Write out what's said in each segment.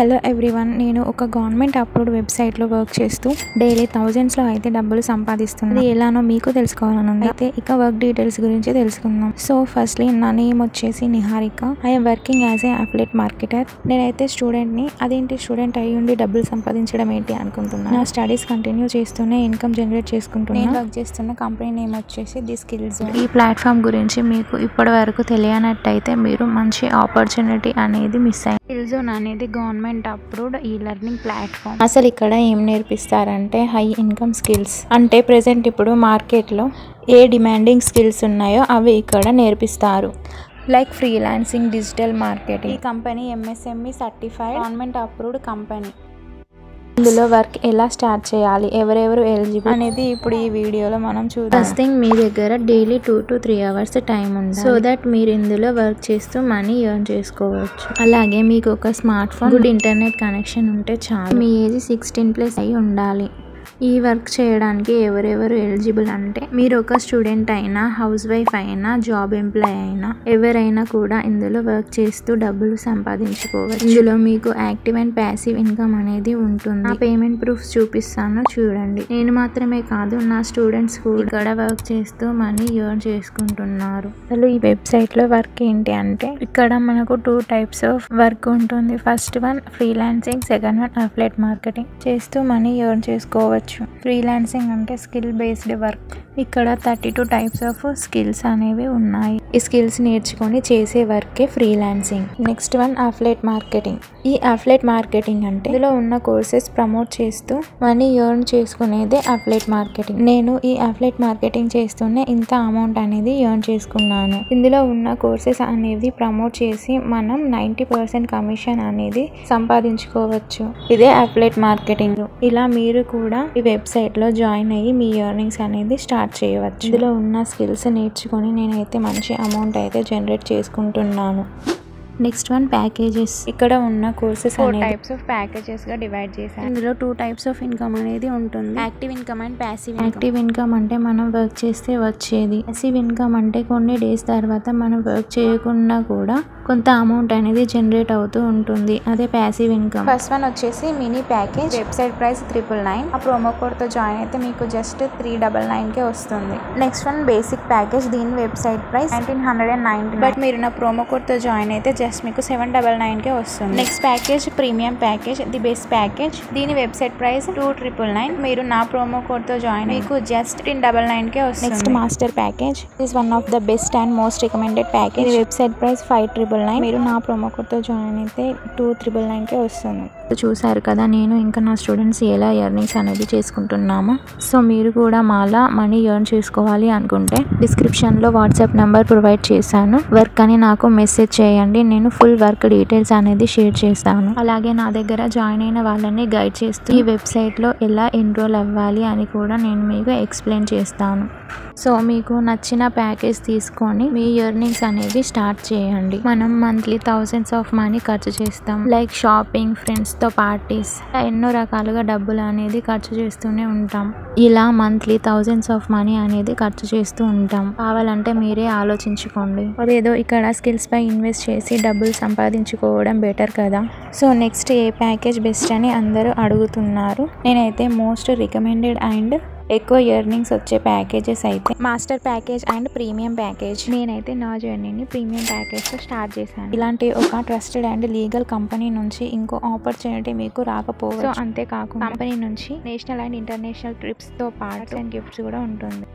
Hello everyone, నేను ఒక government approved వెబ్సైట్లో వర్క్ చేస్తూ డైలీ థౌజండ్స్లో అయితే డబ్బులు సంపాదిస్తున్నాను. ఎలానో మీకు తెలుసుకోవాలనుంది. అయితే ఇక వర్క్ డీటెయిల్స్ గురించి తెలుసుకుందాం. సో ఫస్ట్లీ నా నేమ్ వచ్చేసి Niharika. I'm working as a affiliate marketer. నేనైతే స్టూడెంట్ని. అదేంటి స్టూడెంట్ అయ్యి ఉండి డబ్బులు సంపాదించడం ఏంటి అనుకుంటున్నాను. నా స్టడీస్ కంటిన్యూ చేస్తూనే ఇన్కమ్ జనరేట్ చేసుకుంటున్నాను. నేను వర్క్ చేస్తున్న కంపెనీ నేమ్ వచ్చేసి ది స్కిల్స్. ఈ ప్లాట్ఫామ్ గురించి మీకు ఇప్పటి వరకు తెలియనట్టయితే మీరు మంచి ఆపర్చునిటీ అనేది మిస్ అయ్యింది. స్కిల్ జోన్ అనేది government approved e learning platform. అసలు ఇక్కడ ఏం నేర్పిస్తారంటే హై ఇన్కమ్ స్కిల్స్. అంటే ప్రెసెంట్ ఇప్పుడు మార్కెట్లో ఏ డిమాండింగ్ స్కిల్స్ ఉన్నాయో అవి ఇక్కడ నేర్పిస్తారు. Like freelancing, digital marketing. ఈ company MSME certified government approved company. ఇందులో వర్క్ ఎలా స్టార్ట్ చేయాలి, ఎవరెవరు ఎలిజిబుల్ అనేది ఇప్పుడు ఈ వీడియోలో మనం చూద్దాం. ఫస్ట్ థింగ్, మీ దగ్గర డైలీ 2 to 3 hours టైం ఉంది. సో దట్ మీరు ఇందులో వర్క్ చేస్తూ మనీ ఎర్న్ చేసుకోవచ్చు. అలాగే మీకు ఒక smart phone, good internet connection ఉంటే చాలు. మీ ఏజ్ 16+ అయి ఉండాలి. ఈ వర్క్ చేయడానికి ఎవరెవరు ఎలిజిబుల్ అంటే మీరు ఒక స్టూడెంట్ అయినా, హౌస్ వైఫ్ అయినా, జాబ్ ఎంప్లాయ్ అయినా ఎవరైనా కూడా ఇందులో వర్క్ చేస్తూ డబ్బులు సంపాదించుకోవచ్చు. ఇందులో మీకు యాక్టివ్ అండ్ ప్యాసివ్ ఇన్కమ్ అనేది ఉంటుంది. ఆ పేమెంట్ ప్రూఫ్స్ చూపిస్తాను చూడండి. నేను మాత్రమే కాదు, నా స్టూడెంట్స్ కూడా ఇక్కడ వర్క్ చేస్తూ మనీ ఎర్న్ చేసుకుంటున్నారు. అసలు ఈ వెబ్సైట్ లో వర్క్ ఏంటి అంటే ఇక్కడ మనకు 2 types ఆఫ్ వర్క్ ఉంటుంది. First one freelancing, second one affiliate marketing. చేస్తూ మనీ ఎర్న్ చేసుకోవచ్చు. ఫ్రీలాన్సింగ్ అంటే స్కిల్ బేస్డ్ వర్క్. ఇక్కడ 32 types ఆఫ్ స్కిల్స్ అనేవి ఉన్నాయి. ఈ స్కిల్స్ నేర్చుకొని చేసే వర్కే freelancing. Next one affiliate marketing. ఈ అఫిలియేట్ మార్కెటింగ్ అంటే ఇందులో ఉన్న కోర్సెస్ ప్రమోట్ చేస్తూ మనీ ఎర్న్ చేసుకునేదే అఫిలియేట్ మార్కెటింగ్. నేను ఈ అఫిలియేట్ మార్కెటింగ్ చేస్తూనే ఇంత అమౌంట్ అనేది ఎర్న్ చేసుకున్నాను. ఇందులో ఉన్న కోర్సెస్ అనేది ప్రమోట్ చేసి మనం 90% కమిషన్ అనేది సంపాదించుకోవచ్చు. ఇదే అఫిలియేట్ మార్కెటింగ్. ఇలా మీరు కూడా ఈ వెబ్సైట్ లో జాయిన్ అయ్యి మీ ఎర్నింగ్స్ అనేది స్టార్ట్ చేయవచ్చు. ఇందులో ఉన్న స్కిల్స్ నేర్చుకొని నేనైతే మంచి అమౌంట్ అయితే జనరేట్ చేసుకుంటున్నాను. Next one packages. ఇక్కడ ఉన్న కోర్సెస్ 4 types ఆఫ్ ప్యాకేజెస్ గా డివైడ్ చేశాను. ఇందులో 2 types ఆఫ్ ఇన్కమ్ అనేది ఉంటుంది. Active income and passive. Active income అంటే మనం వర్క్ చేస్తే వచ్చేది. ప్యాసివ్ ఇన్కమ్ అంటే కొన్ని డేస్ తర్వాత మనం వర్క్ చేయకుండా కూడా కొంత అమౌంట్ అనేది జనరేట్ అవుతూ ఉంటుంది. అదే ప్యాసివ్ ఇన్కమ్. ఫస్ట్ వన్ వచ్చేసి మినీ ప్యాకేజ్. Website price 999. ఆ ప్రోమో కోడ్ తో జాయిన్ అయితే మీకు జస్ట్ 399 కే వస్తుంది. Next one basic package. దీని వెబ్సైట్ ప్రైస్ 1990. బట్ మీరు నా ప్రోమో కోడ్ తో జాయిన్ అయితే జస్ట్ మీకు 799 కే వస్తుంది. Next package premium package, the best package. దీని వెబ్సైట్ ప్రైస్ 2999. మీరు నా ప్రోమో కోడ్ తో జాయిన్ మీకు జస్ట్ 1099 కే వస్తుంది. Next master package. This one of the best and most recommended package. దీని వెబ్సైట్ ప్రైస్ 5999. మీరు నా ప్రోమో కోడ్ తో జాయిన్ అయితే 2999 కే వస్తుంది. చూసారు కదా నేను ఇంకా నా స్టూడెంట్స్ ఎలా ఎర్నింగ్స్ అనేది చేసుకుంటున్నాము. సో మీరు కూడా మాలా మనీ ఎర్న్ చేసుకోవాలి అనుకుంటే డిస్క్రిప్షన్ లో వాట్సాప్ నెంబర్ ప్రొవైడ్ చేశాను. వర్క్ అని నాకు మెసేజ్ చేయండి. నేను ఫుల్ వర్క్ డీటెయిల్స్ అనేది షేర్ చేస్తాను. అలాగే నా దగ్గర జాయిన్ అయిన వాళ్ళని గైడ్ చేస్తూ ఈ వెబ్సైట్ లో ఎలా ఎన్రోల్ అవ్వాలి అని కూడా నేను మీకు ఎక్స్ప్లెయిన్ చేస్తాను. సో మీకు నచ్చిన ప్యాకేజ్ తీసుకొని మీ ఎర్నింగ్స్ అనేవి స్టార్ట్ చేయండి. మనం మంత్లీ థౌసండ్స్ ఆఫ్ మనీ ఖర్చు చేస్తాం. లైక్ షాపింగ్, ఫ్రెండ్స్ తో పార్టీస్, ఎన్నో రకాలుగా డబ్బులు అనేది ఖర్చు చేస్తూనే ఉంటాం. ఇలా మంత్లీ థౌసండ్స్ ఆఫ్ మనీ అనేది ఖర్చు చేస్తూ ఉంటాం. కావాలంటే మీరే ఆలోచించుకోండి. అదేదో ఇక్కడ స్కిల్స్ పై ఇన్వెస్ట్ చేసి డబ్బులు సంపాదించుకోవడం బెటర్ కదా. సో నెక్స్ట్ ఏ ప్యాకేజ్ బెస్ట్ అని అందరూ అడుగుతున్నారు. నేనైతే మోస్ట్ రికమెండెడ్ అండ్ ఎక్కువ ఎర్నింగ్స్ వచ్చే ప్యాకేజెస్ అయితే master package and premium package. నేనైతే నా జర్నీని ప్రీమియం ప్యాకేజ్తో స్టార్ట్ చేశాను. ఇలాంటి ఒక ట్రస్టెడ్ అండ్ లీగల్ కంపెనీ నుంచి ఇంకో ఆపర్చునిటీ మీకు రాకపోవచ్చు. సో అంతేకాకుండా కంపెనీ నుంచి నేషనల్ అండ్ ఇంటర్నేషనల్ ట్రిప్స్తో పాటు అండ్ గిఫ్ట్స్ కూడా ఉంటుంది.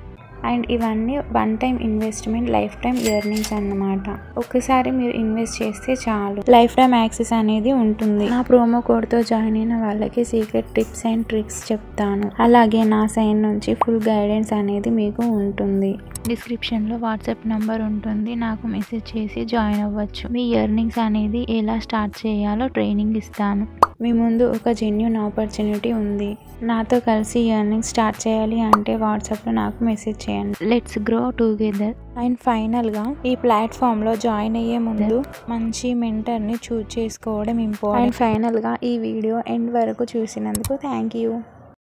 అండ్ ఇవన్నీ one time investment, life time earnings అన్నమాట. ఒకసారి మీరు ఇన్వెస్ట్ చేస్తే చాలు, లైఫ్ టైం యాక్సెస్ అనేది ఉంటుంది. నా ప్రోమో కోడ్ తో జాయిన్ అయిన వాళ్ళకి సీక్రెట్ టిప్స్ అండ్ ట్రిక్స్ చెప్తాను. అలాగే నా సైడ్ నుంచి ఫుల్ గైడెన్స్ అనేది మీకు ఉంటుంది. డిస్క్రిప్షన్ లో వాట్సాప్ నంబర్ ఉంటుంది. నాకు మెసేజ్ చేసి జాయిన్ అవ్వచ్చు. మీ ఎర్నింగ్స్ అనేది ఎలా స్టార్ట్ చేయాలో ట్రైనింగ్ ఇస్తాను. మీ ముందు ఒక జెన్యూన్ ఆపర్చునిటీ ఉంది. నాతో కలిసి ఎర్నింగ్స్ స్టార్ట్ చేయాలి అంటే వాట్సాప్లో నాకు మెసేజ్ చేయండి. Let's grow together. అండ్ ఫైనల్గా ఈ ప్లాట్ఫామ్లో జాయిన్ అయ్యే ముందు మంచి మెంటర్ని చూస్ చేసుకోవడం ఇంపార్టెంట్. అండ్ ఫైనల్గా ఈ వీడియో ఎండ్ వరకు చూసినందుకు థ్యాంక్ యూ.